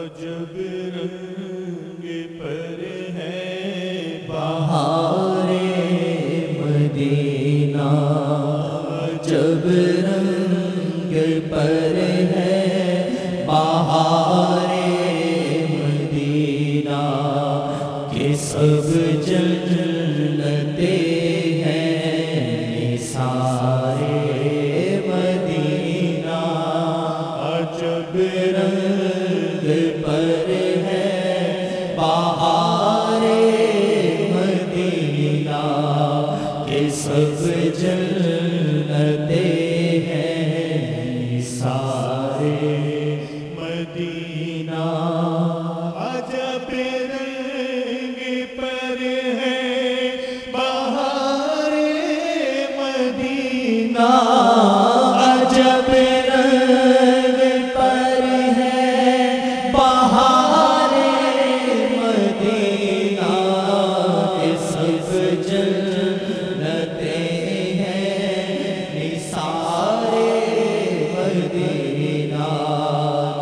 عجب رنگ پر ہے بہار مدینہ، عجب رنگ پر ہے بہار مدینہ، کہ سب جنتیں ہیں نثار مدینہ، عجب رنگ پر ہے بہار مدینہ، کہ سب جنتیں ہیں نثار مدینہ، عجب رنگ پر ہے بہار مدینہ، عجب رنگ پر ہے بہار مدینہ، کہ سب جنتیں ہیں نثار مدینہ،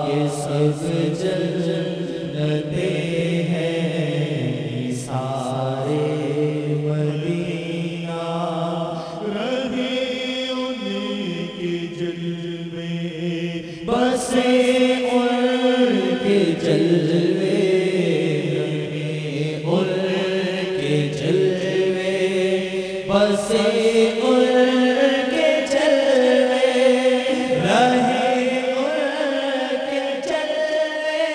کہ سب جنتیں ہیں نثار مدینہ، رہے ان کے جلوے بسے ان کے جلوے، رہے ان کے جلوے بسے ان کے جلوے، رہے ان کے جلوے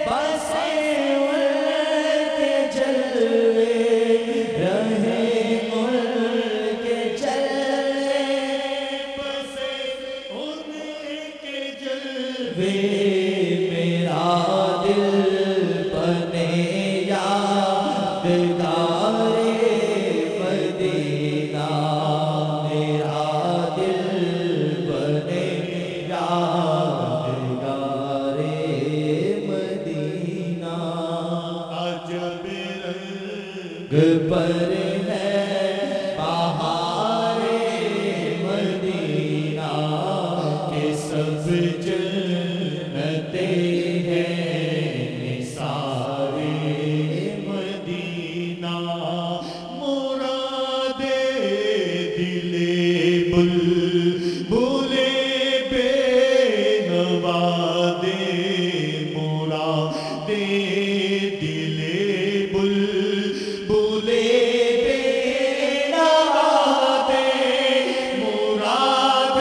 بسے ان کے جلوے، رہے ان کے جلوے بسے ان کے جلوے، میرا دل بنے یادگار مدینہ، میرا دل بنے یادگار مدینہ، عجب رنگ پر ہے بہار مدینہ، کہ سب جنتیں ہیں نثار مدینہ، مراد دل بلبل بے نوا دے، مراد دل بلبل بے نوا دے، مراد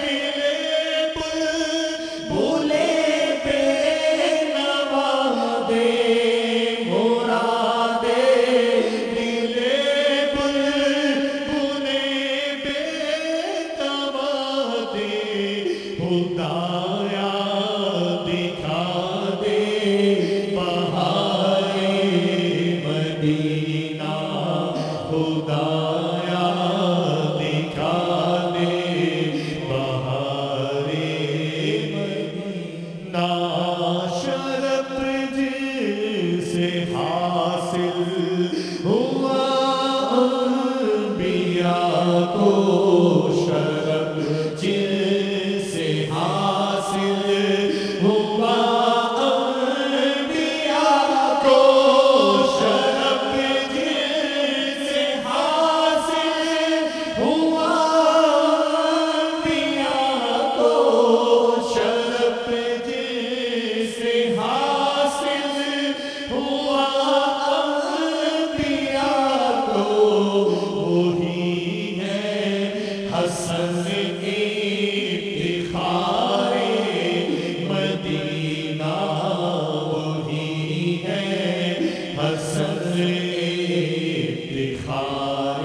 دل بلبل بے نوا دے، مراد دل بلبل بے نوا دے، خدایا دکھا دے بہار مدینہ، خدایا دکھا دے بہار مدینہ، شرف جس سے حاصل ہوا انبیاء کو، شرف جس سے حاصل ہوا انبیاء کو، شرف جس سے حاصل ہوا انبیاء کو، شرف جس سے حاصل ہوا انبیاء کو، وہی ہے حسن افتخار مدینہ، وہی ہے حسن افتخار